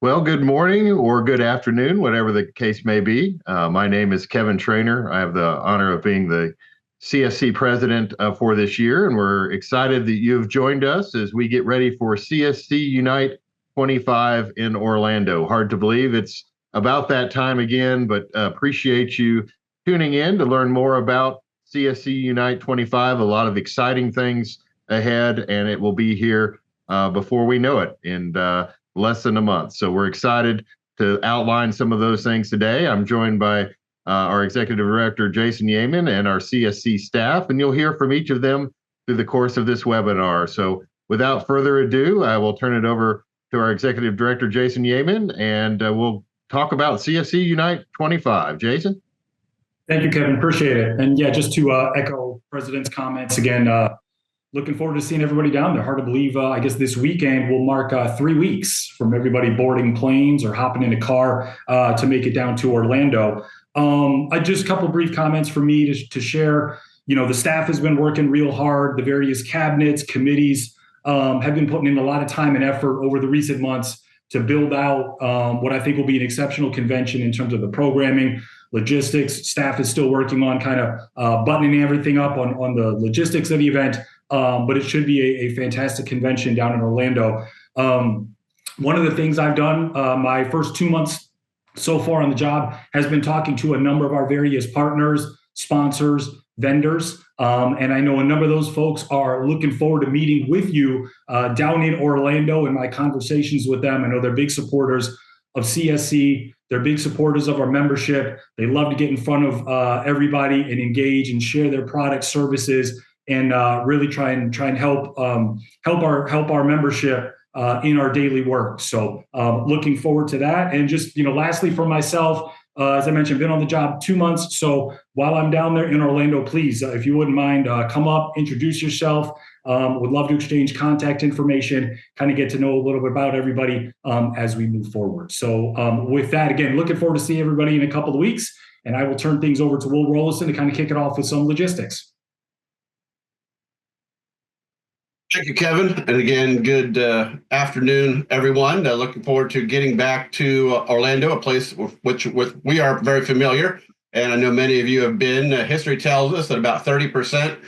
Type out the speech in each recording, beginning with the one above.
Well, good morning or good afternoon, whatever the case may be. My name is Kevin Trainor. I have the honor of being the CSC President for this year, and we're excited that you've joined us as we get ready for CSC Unite 25 in Orlando. Hard to believe it's about that time again, but appreciate you tuning in to learn more about CSC Unite 25. A lot of exciting things ahead, and it will be here before we know it. And less than a month. So we're excited to outline some of those things today. I'm joined by our Executive Director, Jason Yeaman, and our CSC staff, and you'll hear from each of them through the course of this webinar. So without further ado, I will turn it over to our Executive Director, Jason Yeaman, and we'll talk about CSC Unite 25. Jason? Thank you, Kevin. Appreciate it. And yeah, just to echo President's comments again, looking forward to seeing everybody down there. Hard to believe, I guess this weekend will mark 3 weeks from everybody boarding planes or hopping in a car to make it down to Orlando. Just a couple of brief comments for me to share. You know, the staff has been working real hard. The various cabinets, committees have been putting in a lot of time and effort over the recent months to build out what I think will be an exceptional convention in terms of the programming, logistics. Staff is still working on kind of buttoning everything up on the logistics of the event. But it should be a fantastic convention down in Orlando. One of the things I've done my first 2 months so far on the job has been talking to a number of our various partners, sponsors, vendors. And I know a number of those folks are looking forward to meeting with you down in Orlando in my conversations with them. I know they're big supporters of CSC. They're big supporters of our membership. They love to get in front of everybody and engage and share their products, services, and really try and help our membership in our daily work. So looking forward to that. And just, lastly for myself, as I mentioned, been on the job 2 months. So while I'm down there in Orlando, please, if you wouldn't mind, come up, introduce yourself. Would love to exchange contact information, kind of get to know a little bit about everybody as we move forward. So with that, again, looking forward to seeing everybody in a couple of weeks. And I will turn things over to Will Rollison to kind of kick it off with some logistics. Thank you, Kevin. And again, good afternoon, everyone. Looking forward to getting back to Orlando, a place which we are very familiar. And I know many of you have been. History tells us that about 30%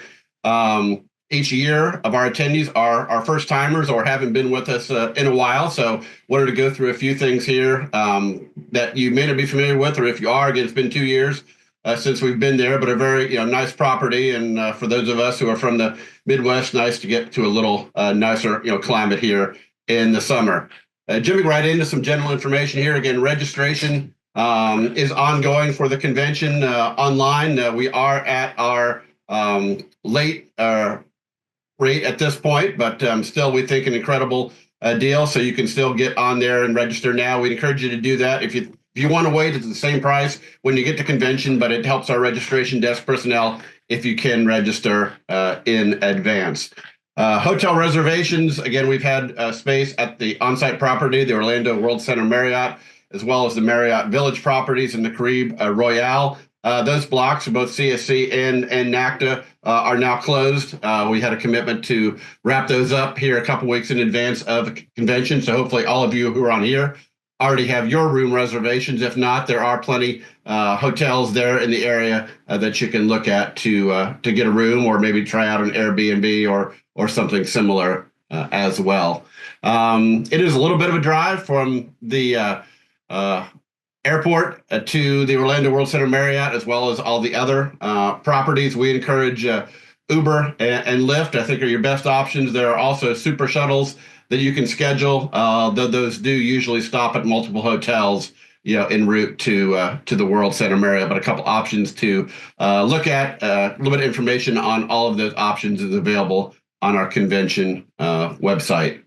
each year of our attendees are first timers or haven't been with us in a while. So wanted to go through a few things here that you may not be familiar with, or if you are, again, it's been 2 years since we've been there, but a very nice property. And for those of us who are from the Midwest, nice to get to a little nicer climate here in the summer. Jumping right into some general information here. Again, registration is ongoing for the convention online. We are at our late rate at this point, but still we think an incredible deal. So you can still get on there and register now. We'd encourage you to do that. If you want to wait, it's the same price when you get to convention, but it helps our registration desk personnel if you can register in advance. Hotel reservations, again, we've had space at the on-site property, the Orlando World Center Marriott, as well as the Marriott Village properties in the Caribe Royale. Those blocks, both CSC and NACDA, are now closed. We had a commitment to wrap those up here a couple weeks in advance of the convention, so hopefully all of you who are on here already have your room reservations. If not, there are plenty hotels there in the area that you can look at to get a room, or maybe try out an Airbnb or something similar as well. It is a little bit of a drive from the airport to the Orlando World Center Marriott, as well as all the other properties. We encourage Uber and Lyft, I think, are your best options. There are also super shuttles that you can schedule, though those do usually stop at multiple hotels, en route to the World Center Marriott. But a couple options to look at. A little bit of information on all of those options is available on our convention website.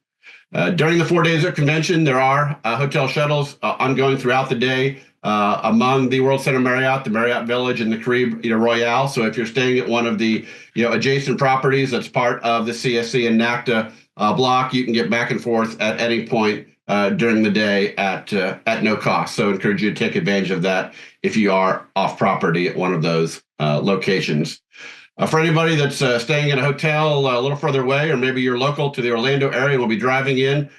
During the 4 days of convention, there are hotel shuttles ongoing throughout the day among the World Center Marriott, the Marriott Village, and the Caribe Royale. So if you're staying at one of the adjacent properties that's part of the CSC and NACDA block, you can get back and forth at any point during the day at no cost. So I encourage you to take advantage of that if you are off property at one of those locations. For anybody that's staying in a hotel a little further away, or maybe you're local to the Orlando area and will be driving in,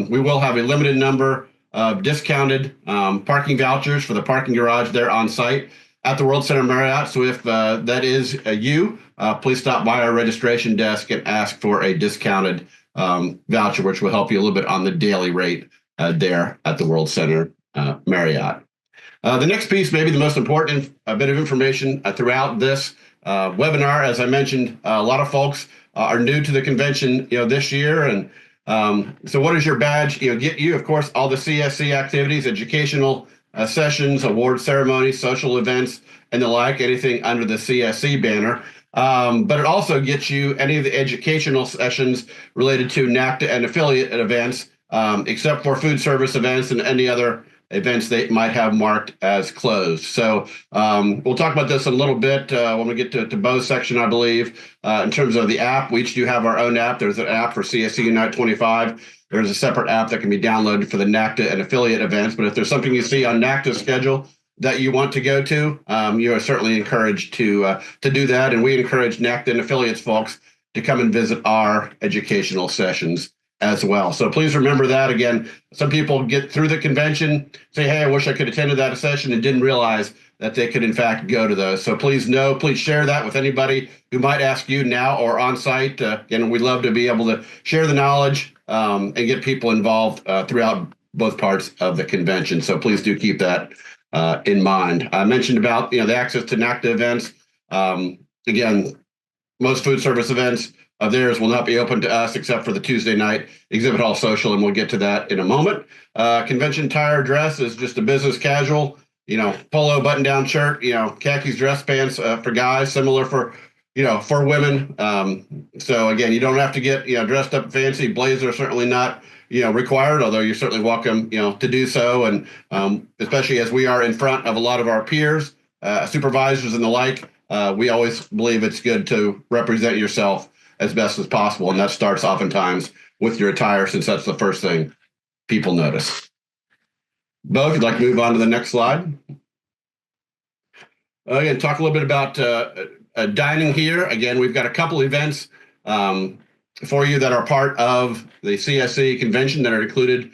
we will have a limited number of discounted parking vouchers for the parking garage there on site at the World Center Marriott. So if that is you, please stop by our registration desk and ask for a discounted voucher, which will help you a little bit on the daily rate there at the World Center Marriott. The next piece, maybe the most important bit of information throughout this webinar, as I mentioned, a lot of folks are new to the convention, this year, and so what does your badge, get you? Of course, all the CSC activities, educational sessions, award ceremonies, social events, and the like, anything under the CSC banner. But it also gets you any of the educational sessions related to NACTA and affiliate events, except for food service events and any other events they might have marked as closed. So we'll talk about this a little bit when we get to Bo's section, I believe. In terms of the app, we each do have our own app. There's an app for CSC UNITE 25. There's a separate app that can be downloaded for the NACTA and affiliate events. But if there's something you see on NACTA's schedule that you want to go to, you are certainly encouraged to do that. And we encourage NACTA and affiliates folks to come and visit our educational sessions as well. So please remember that. Again, some people get through the convention, say, hey, I wish I could attend that session, and didn't realize that they could in fact go to those. So please share that with anybody who might ask you now or on site. And we'd love to be able to share the knowledge and get people involved throughout both parts of the convention. So please do keep that in mind. I mentioned about the access to NACTA events. Again, most food service events of theirs will not be open to us except for the Tuesday night exhibit hall social, and we'll get to that in a moment. Convention attire dress is just a business casual, polo button-down shirt, khakis dress pants for guys, similar for women. So again, you don't have to get dressed up fancy. Blazer certainly not required, although you're certainly welcome to do so, and especially as we are in front of a lot of our peers, supervisors and the like. We always believe it's good to represent yourself as best as possible, and that starts oftentimes with your attire, since that's the first thing people notice. Bo, if you'd like to move on to the next slide. Again, talk a little bit about dining here. Again, we've got a couple events for you that are part of the CSC convention that are included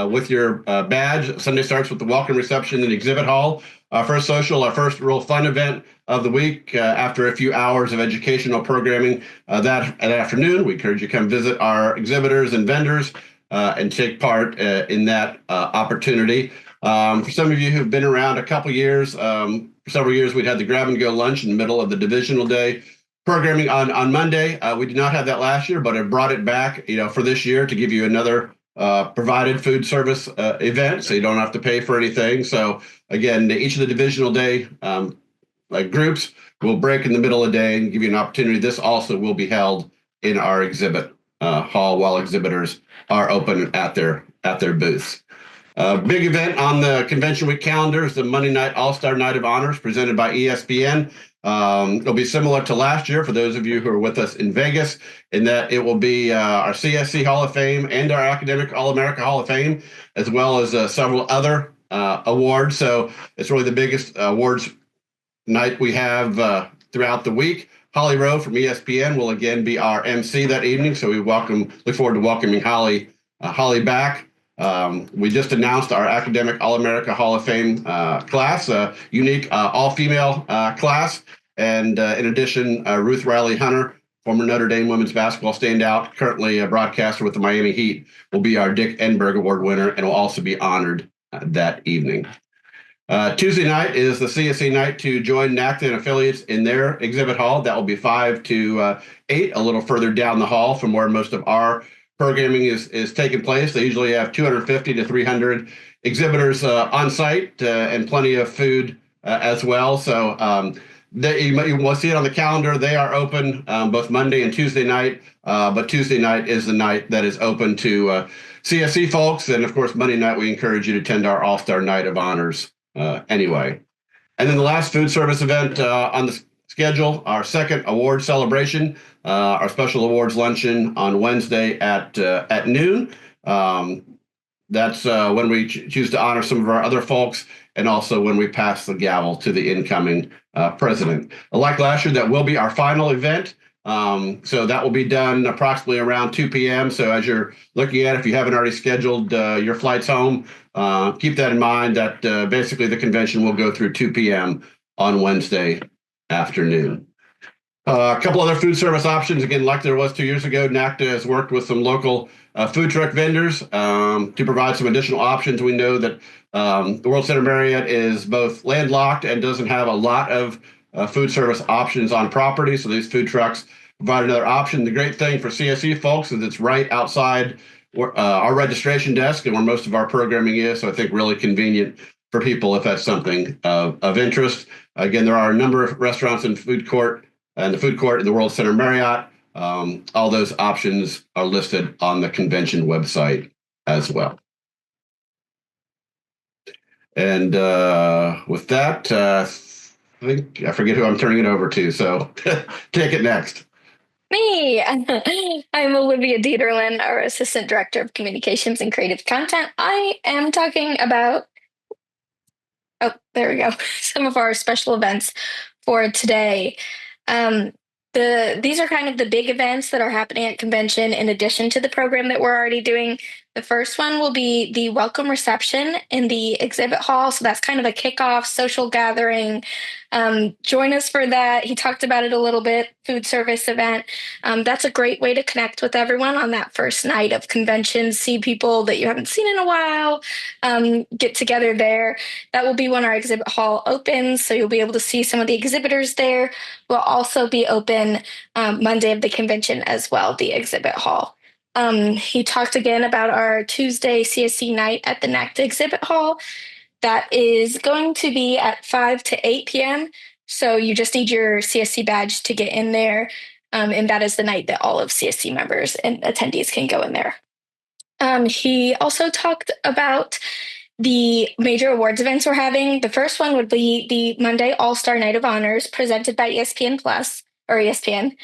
with your badge. Sunday starts with the welcome reception in the exhibit hall. Our first social, our first real fun event of the week. After a few hours of educational programming that afternoon, we encourage you to come visit our exhibitors and vendors and take part in that opportunity. For some of you who've been around a couple years, for several years, we'd had the grab and go lunch in the middle of the divisional day programming on Monday. We did not have that last year, but I brought it back, for this year to give you another provided food service event, so you don't have to pay for anything. So again, each of the divisional day groups will break in the middle of the day and give you an opportunity. This also will be held in our exhibit hall while exhibitors are open at their booths. Big event on the convention week calendar is the Monday night All-Star Night of Honors presented by ESPN. It'll be similar to last year for those of you who are with us in Vegas, in that it will be our CSC Hall of Fame and our Academic All-America Hall of Fame, as well as several other awards. So it's really the biggest awards night we have throughout the week. Holly Rowe from ESPN will again be our MC that evening, so we look forward to welcoming Holly back. We just announced our Academic All-America Hall of Fame class, unique all-female class. And in addition, Ruth Riley Hunter, former Notre Dame women's basketball standout, currently a broadcaster with the Miami Heat, will be our Dick Enberg Award winner and will also be honored that evening. Tuesday night is the CSC night to join NACTA and affiliates in their exhibit hall. That will be 5 to 8, a little further down the hall from where most of our programming is taking place. They usually have 250 to 300 exhibitors on site and plenty of food as well. So you will see it on the calendar. They are open both Monday and Tuesday night, but Tuesday night is the night that is open to CSC folks. And of course, Monday night, we encourage you to attend our All-Star Night of Honors anyway. And then the last food service event on the schedule, our second award celebration, our special awards luncheon on Wednesday at noon. That's when we choose to honor some of our other folks, and also when we pass the gavel to the incoming president. Like last year, that will be our final event So that will be done approximately around 2 p.m. So as you're looking at it, if you haven't already scheduled your flights home, keep that in mind that basically the convention will go through 2 p.m. on Wednesday afternoon. A couple other food service options. Again, like there was 2 years ago, NACTA has worked with some local food truck vendors to provide some additional options. We know that the World Center Marriott is both landlocked and doesn't have a lot of food service options on property. So these food trucks provide another option. The great thing for CSC folks is it's right outside our registration desk and where most of our programming is. So I think really convenient for people if that's something of interest. Again, there are a number of restaurants and the food court in the World Center Marriott. All those options are listed on the convention website as well. And with that, I forget who I'm turning it over to, so take it next. Me. I'm Olivia Dieterlin, our Assistant Director of Communications and Creative Content. I am talking about, there we go, some of our special events for today. These are kind of the big events that are happening at convention in addition to the program that we're already doing. The first one will be the welcome reception in the exhibit hall. So that's kind of a kickoff social gathering. Join us for that. He talked about it a little bit, food service event. That's a great way to connect with everyone on that first night of convention, see people that you haven't seen in a while, get together there. That will be when our exhibit hall opens. So you'll be able to see some of the exhibitors there. We'll also be open Monday of the convention as well, the exhibit hall. He talked again about our Tuesday CSC night at the NACTA exhibit hall. That is going to be at 5 to 8 p.m. So you just need your CSC badge to get in there. And that is the night that all of CSC members and attendees can go in there. He also talked about the major awards events we're having. The first one would be the Monday All-Star Night of Honors presented by ESPN Plus or ESPN.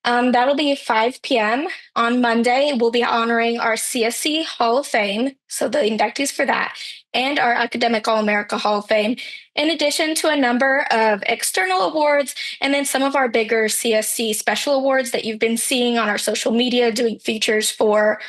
That'll be 5 p.m. on Monday. We'll be honoring our CSC Hall of Fame, so the inductees for that, and our Academic All-America Hall of Fame, in addition to a number of external awards, and then some of our bigger CSC special awards that you've been seeing on our social media doing features for.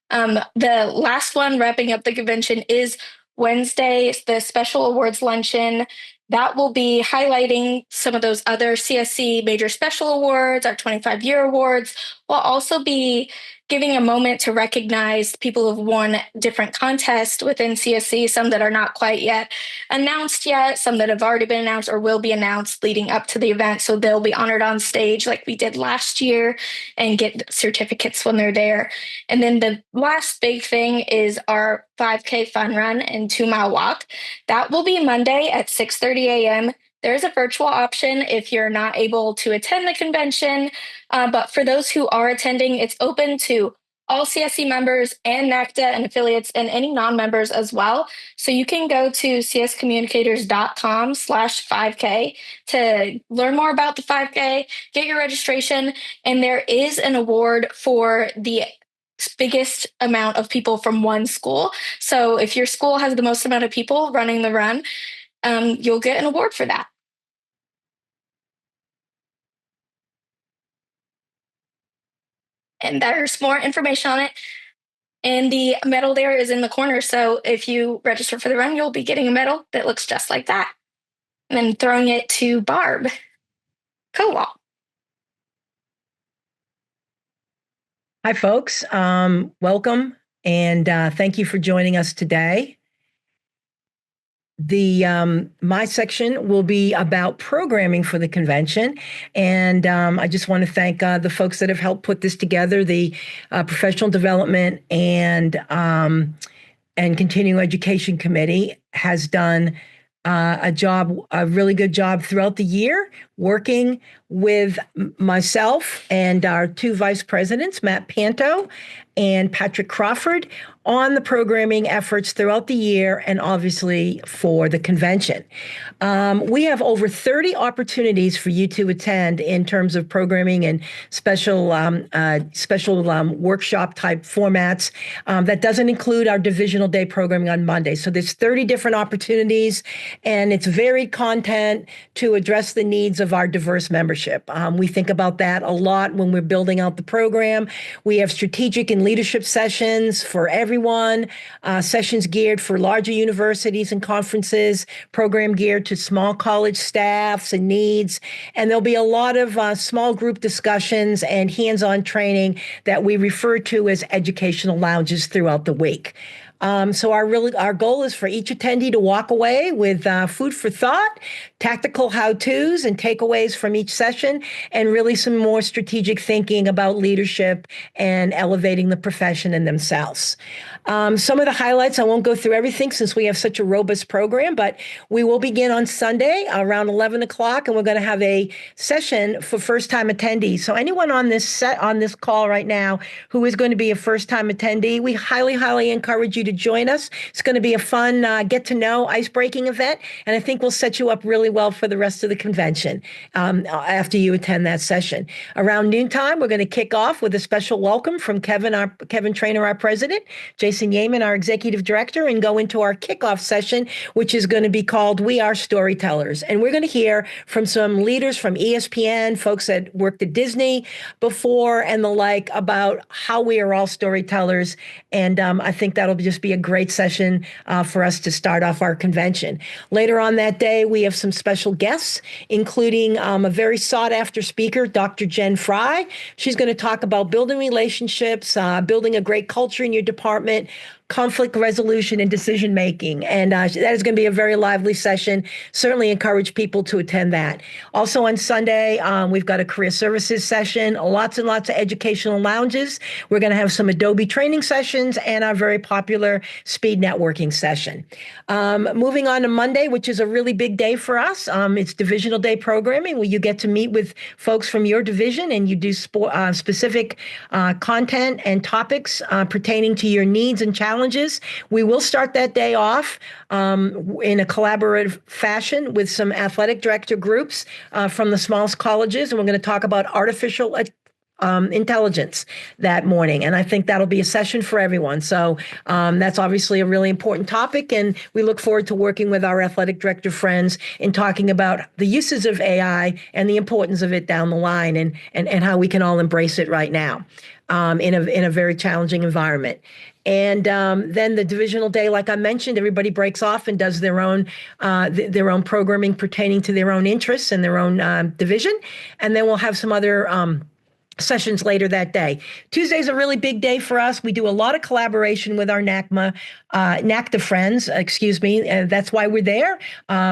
The last one wrapping up the convention is Wednesday, the special awards luncheon. That will be highlighting some of those other CSC major special awards, our 25-year awards. We'll also be giving a moment to recognize people who've won different contests within CSC, some that are not quite yet announced yet, some that have already been announced or will be announced leading up to the event. So they'll be honored on stage like we did last year and get certificates when they're there. And then the last big thing is our 5K fun run and 2-mile walk. That will be Monday at 6:30 a.m. There is a virtual option if you're not able to attend the convention, but for those who are attending, it's open to all CSC members and NACTA and affiliates and any non-members as well. So you can go to cscommunicators.com/5K to learn more about the 5K, get your registration, and there is an award for the biggest amount of people from one school. So if your school has the most amount of people running the run, you'll get an award for that. And there's more information on it. And the medal there is in the corner. So if you register for the run, you'll be getting a medal that looks just like that. And then throwing it to Barb. Cool. Hi, folks. Welcome. And thank you for joining us today. My section will be about programming for the convention, and I just want to thank the folks that have helped put this together. The Professional Development and Continuing Education Committee has done a really good job throughout the year, working with myself and our two vice presidents, Matt Panto and Patrick Crawford, on the programming efforts throughout the year and obviously for the convention. We have over 30 opportunities for you to attend in terms of programming and special workshop type formats. That doesn't include our Divisional Day programming on Monday. So there's 30 different opportunities, and it's varied content to address the needs of our diverse membership. We think about that a lot when we're building out the program. We have strategic and leadership sessions for everyone, sessions geared for larger universities and conferences, program geared to small college staffs and needs. And there'll be a lot of small group discussions and hands-on training that we refer to as educational lounges throughout the week. So our goal is for each attendee to walk away with food for thought, tactical how-tos and takeaways from each session, and really some more strategic thinking about leadership and elevating the profession and themselves. Some of the highlights, I won't go through everything since we have such a robust program, but we will begin on Sunday around 11 o'clock, and we're going to have a session for first-time attendees. So anyone on this call right now who is going to be a first-time attendee, we highly, highly encourage you to join us. It's going to be a fun get-to-know, ice-breaking event, and I think we'll set you up really well for the rest of the convention after you attend that session. Around noontime, we're going to kick off with a special welcome from Kevin Trainor, our president, Jason Yeaman, our executive director, and go into our kickoff session, which is going to be called We Are Storytellers. And we're going to hear from some leaders from ESPN, folks that worked at Disney before and the like, about how we are all storytellers. And I think that'll just be a great session for us to start off our convention. Later on that day, we have some special guests, including a very sought-after speaker, Dr. Jen Fry. She's going to talk about building relationships, building a great culture in your department, conflict resolution and decision making. And that is going to be a very lively session. Certainly encourage people to attend that. Also on Sunday, we've got a career services session, lots and lots of educational lounges. We're going to have some Adobe training sessions and our very popular speed networking session. Moving on to Monday, which is a really big day for us. It's Divisional Day programming, where you get to meet with folks from your division and you do specific content and topics pertaining to your needs and challenges. We will start that day off in a collaborative fashion with some athletic director groups from the smallest colleges, and we're going to talk about artificial intelligence that morning. And I think that'll be a session for everyone. So that's obviously a really important topic. And we look forward to working with our athletic director friends in talking about the uses of AI and the importance of it down the line and how we can all embrace it right now in a very challenging environment. And then the Divisional Day, like I mentioned, everybody breaks off and does their own programming pertaining to their own interests and their own division. And then we'll have some other sessions later that day. Tuesday is a really big day for us. We do a lot of collaboration with our NACDA friends, that's why we're there.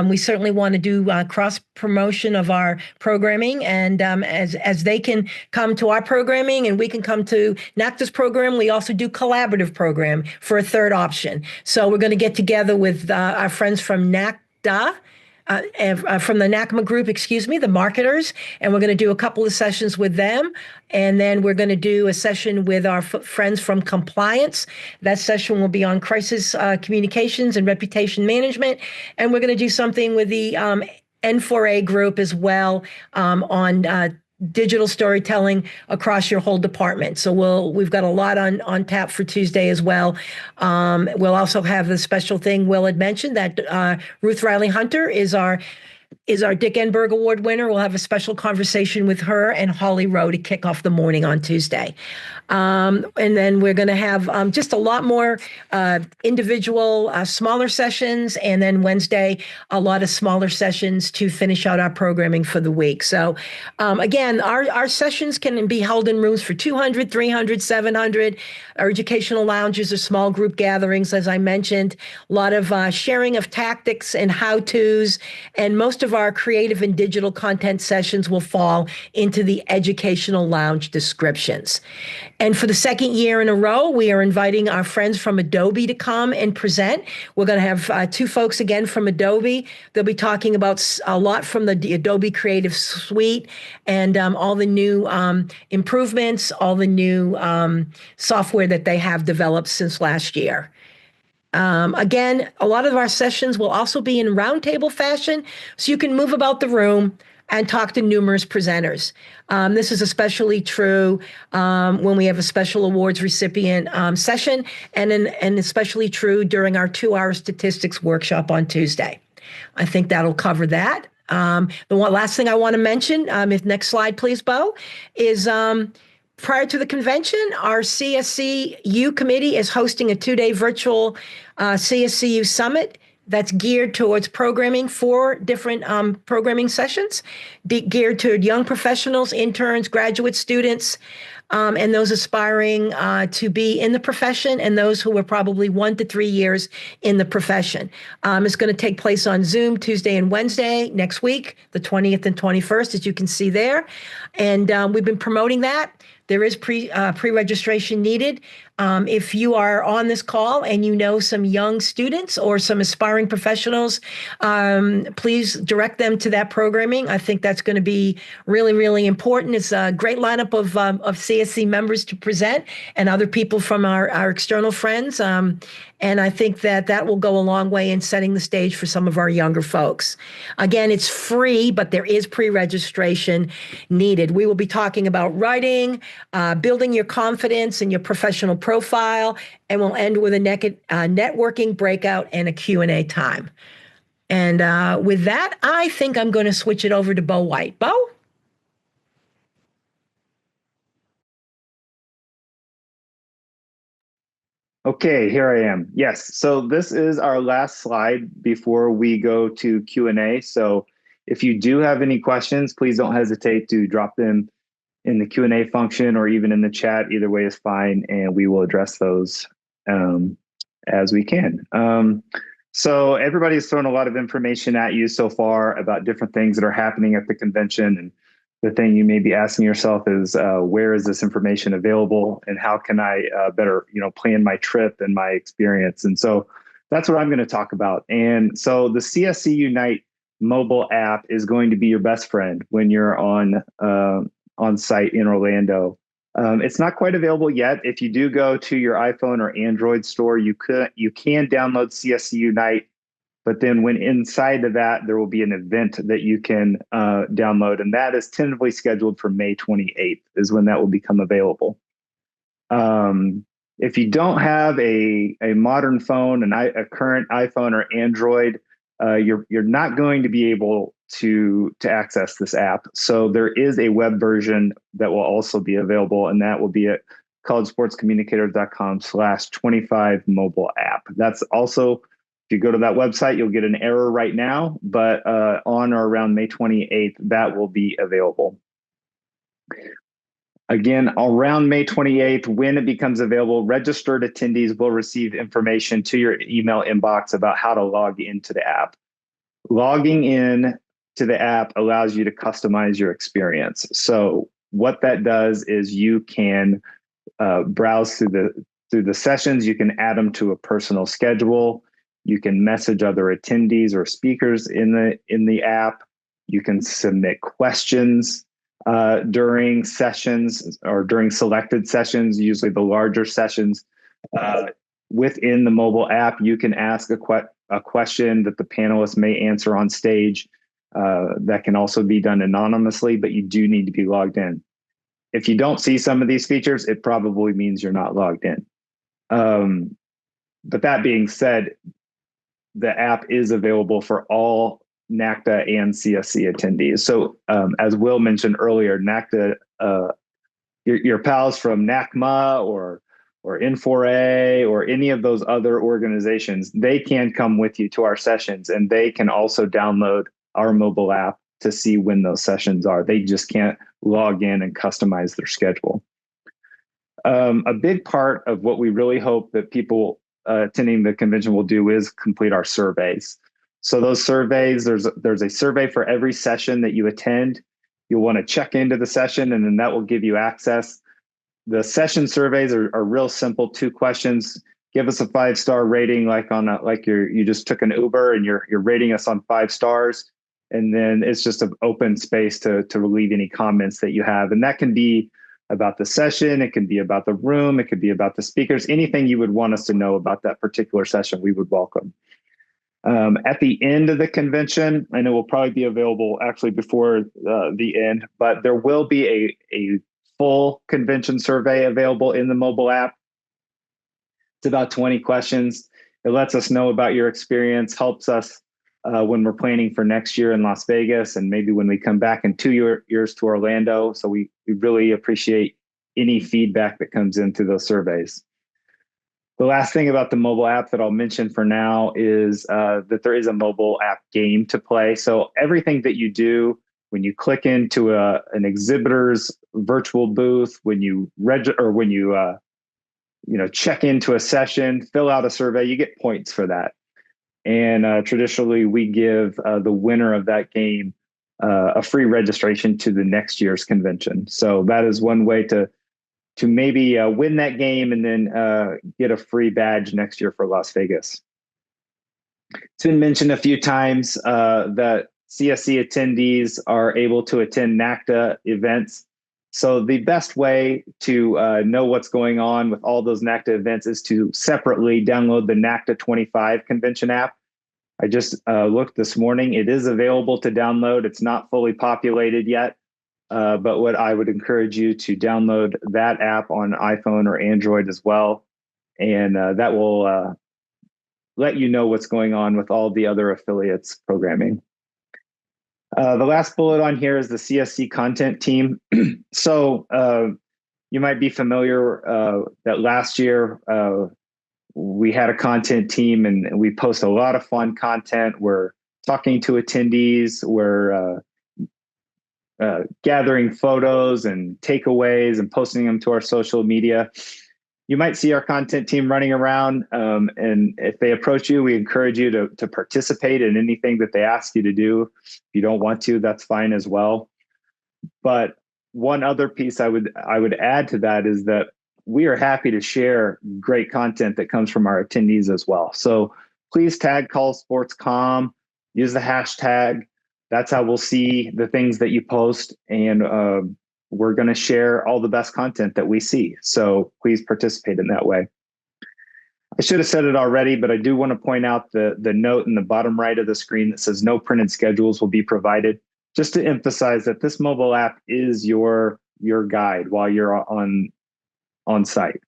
We certainly want to do cross promotion of our programming, and as they can come to our programming and we can come to NACDA's program, we also do collaborative program for a third option. So we're going to get together with our friends from NACDA, from the NACMA group, the marketers, and we're going to do a couple of sessions with them. And then we're going to do a session with our friends from compliance. That session will be on crisis communications and reputation management. And we're going to do something with the N4A group as well on digital storytelling across your whole department. So we've got a lot on tap for Tuesday as well. We'll also have the special thing Will had mentioned that Ruth Riley Hunter is our Dick Enberg Award winner. We'll have a special conversation with her and Holly Rowe to kick off the morning on Tuesday. And then we're going to have just a lot more individual smaller sessions. And then Wednesday, a lot of smaller sessions to finish out our programming for the week. So again, our sessions can be held in rooms for 200, 300, 700. Our educational lounges are small group gatherings, as I mentioned. A lot of sharing of tactics and how-tos. And most of of our creative and digital content sessions will fall into the educational lounge descriptions. And for the second year in a row, we are inviting our friends from Adobe to come and present. We're going to have two folks again from Adobe. They'll be talking about a lot from the Adobe Creative Suite and all the new improvements, all the new software that they have developed since last year. Again, a lot of our sessions will also be in roundtable fashion, so you can move about the room and talk to numerous presenters. This is especially true when we have a special awards recipient session, and especially true during our 2-hour statistics workshop on Tuesday. I think that'll cover that. The last thing I want to mention, if next slide, please, Bo, is prior to the convention, our CSCU committee is hosting a 2-day virtual CSCU summit that's geared towards programming, 4 different programming sessions, geared toward young professionals, interns, graduate students, and those aspiring to be in the profession, and those who are probably 1 to 3 years in the profession. It's going to take place on Zoom Tuesday and Wednesday next week, the 20th and 21st, as you can see there. And we've been promoting that. There is pre-registration needed. If you are on this call and you know some young students or some aspiring professionals, please direct them to that programming. I think that's going to be really, really important. It's a great lineup of CSC members to present and other people from our external friends. And I think that will go a long way in setting the stage for some of our younger folks. Again, it's free, but there is pre-registration needed. We will be talking about writing, building your confidence and your professional profile, and we'll end with a networking breakout and a Q&A time. And with that, I think I'm going to switch it over to Bo White. Bo? Okay, here I am. Yes, so this is our last slide before we go to Q&A. So if you do have any questions, please don't hesitate to drop them in the Q&A function or even in the chat. Either way is fine, and we will address those as we can. So everybody's thrown a lot of information at you so far about different things that are happening at the convention, and the thing you may be asking yourself is, where is this information available, and how can I better, plan my trip and my experience? And so that's what I'm going to talk about. And so the CSC UNITE mobile app is going to be your best friend when you're on site in Orlando. It's not quite available yet. If you do go to your iPhone or Android store, you can download CSC UNITE. But then when inside of that, there will be an event that you can download. And that is tentatively scheduled for May 28th is when that will become available. If you don't have a modern phone, a current iPhone or Android, you're not going to be able to access this app. So there is a web version that will also be available, and that will be at collegesportscommunicators.com/25 mobile app. That's also, if you go to that website, you'll get an error right now, but on or around May 28th, that will be available. Again, around May 28th, when it becomes available, registered attendees will receive information to your email inbox about how to log into the app. Logging in to the app allows you to customize your experience. So what that does is you can browse through the sessions. You can add them to a personal schedule. You can message other attendees or speakers in the app. You can submit questions during sessions or during selected sessions, usually the larger sessions. Within the mobile app, you can ask a question that the panelists may answer on stage. That can also be done anonymously, but you do need to be logged in. If you don't see some of these features, it probably means you're not logged in. But that being said, the app is available for all NACDA and CSC attendees. So as Will mentioned earlier, NACDA, your pals from NACMA or N4A or any of those other organizations, they can come with you to our sessions, and they can also download our mobile app to see when those sessions are. They just can't log in and customize their schedule. A big part of what we really hope that people attending the convention will do is complete our surveys. So those surveys, there's a survey for every session that you attend. You'll want to check into the session, and then that will give you access. The session surveys are real simple, 2 questions. Give us a 5-star rating, like you just took an Uber and you're rating us on 5 stars. And then it's just an open space to leave any comments that you have. And that can be about the session, it can be about the room, it could be about the speakers, anything you would want us to know about that particular session, we would welcome. At the end of the convention, and it will probably be available actually before the end, but there will be a full convention survey available in the mobile app. It's about 20 questions. It lets us know about your experience, helps us when we're planning for next year in Las Vegas, and maybe when we come back in 2 years to Orlando. So we really appreciate any feedback that comes into those surveys. The last thing about the mobile app that I'll mention for now is that there is a mobile app game to play. So everything that you do when you click into an exhibitor's virtual booth, when you check into a session, fill out a survey, you get points for that. And traditionally, we give the winner of that game a free registration to the next year's convention. So that is one way to maybe win that game and then get a free badge next year for Las Vegas. It's been mentioned a few times that CSC attendees are able to attend NACDA events. So the best way to know what's going on with all those NACDA events is to separately download the NACDA 25 convention app. I just looked this morning. It is available to download. It's not fully populated yet. But what I would encourage you to download that app on iPhone or Android as well. And that will let you know what's going on with all the other affiliates programming. The last bullet on here is the CSC content team. So you might be familiar that last year we had a content team and we post a lot of fun content. We're talking to attendees. We're gathering photos and takeaways and posting them to our social media. You might see our content team running around, and if they approach you, we encourage you to participate in anything that they ask you to do. If you don't want to, that's fine as well. But one other piece I would add to that is that we are happy to share great content that comes from our attendees as well. So please tag CallSportsCom, use the hashtag. That's how we'll see the things that you post, and we're going to share all the best content that we see. So please participate in that way. I should have said it already, but I do want to point out the note in the bottom right of the screen that says no printed schedules will be provided, just to emphasize that this mobile app is your guide while you're on site.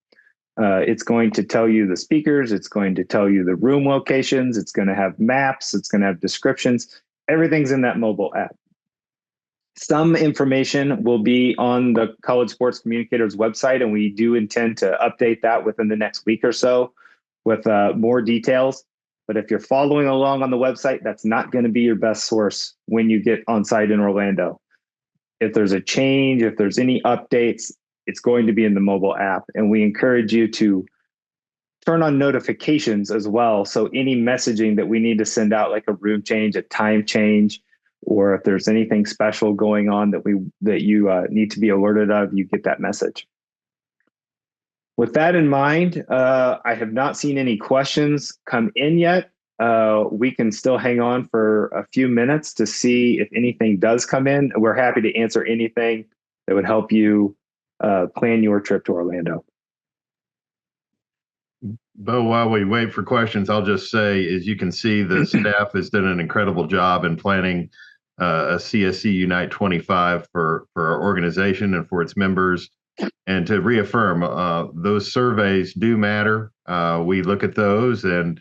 It's going to tell you the speakers. It's going to tell you the room locations. It's going to have maps. It's going to have descriptions. Everything's in that mobile app. Some information will be on the College Sports Communicators website, and we do intend to update that within the next week or so with more details. But if you're following along on the website, that's not going to be your best source when you get on site in Orlando. If there's a change, if there's any updates, it's going to be in the mobile app. And we encourage you to turn on notifications as well. So any messaging that we need to send out, like a room change, a time change, or if there's anything special going on that you need to be alerted of, you get that message. With that in mind, I have not seen any questions come in yet. We can still hang on for a few minutes to see if anything does come in. We're happy to answer anything that would help you plan your trip to Orlando. Bo, while we wait for questions, I'll just say, as you can see, the staff has done an incredible job in planning a CSC UNITE 25 for our organization and for its members. And to reaffirm, those surveys do matter. We look at those and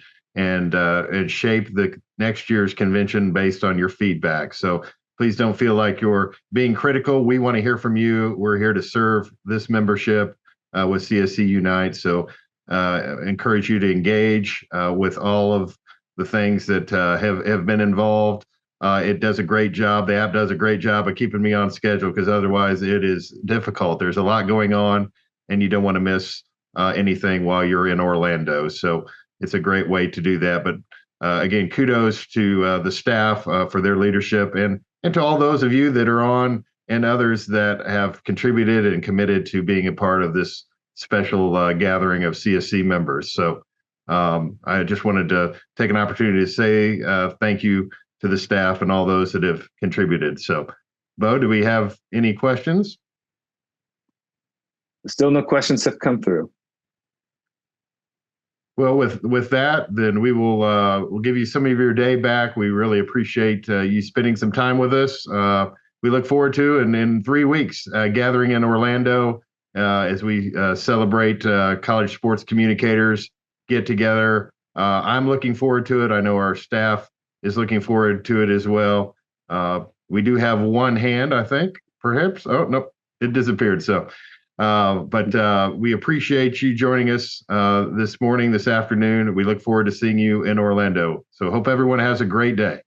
shape the next year's convention based on your feedback. So please don't feel like you're being critical. We want to hear from you. We're here to serve this membership with CSC UNITE. So encourage you to engage with all of the things that have been involved. It does a great job. The app does a great job of keeping me on schedule, because otherwise it is difficult. There's a lot going on and you don't want to miss anything while you're in Orlando. So it's a great way to do that. But again, kudos to the staff for their leadership and to all those of you that are on and others that have contributed and committed to being a part of this special gathering of CSC members. So I just wanted to take an opportunity to say thank you to the staff and all those that have contributed. So, Bo, do we have any questions? Still no questions have come through. Well, with that, then we will we'll give you some of your day back. We really appreciate you spending some time with us. We look forward to, and in 3 weeks, gathering in Orlando as we celebrate college sports communicators get together. I'm looking forward to it. I know our staff is looking forward to it as well. We do have one hand, I think, perhaps. Oh, nope, it disappeared. So, but we appreciate you joining us this morning, this afternoon. We look forward to seeing you in Orlando. So hope everyone has a great day.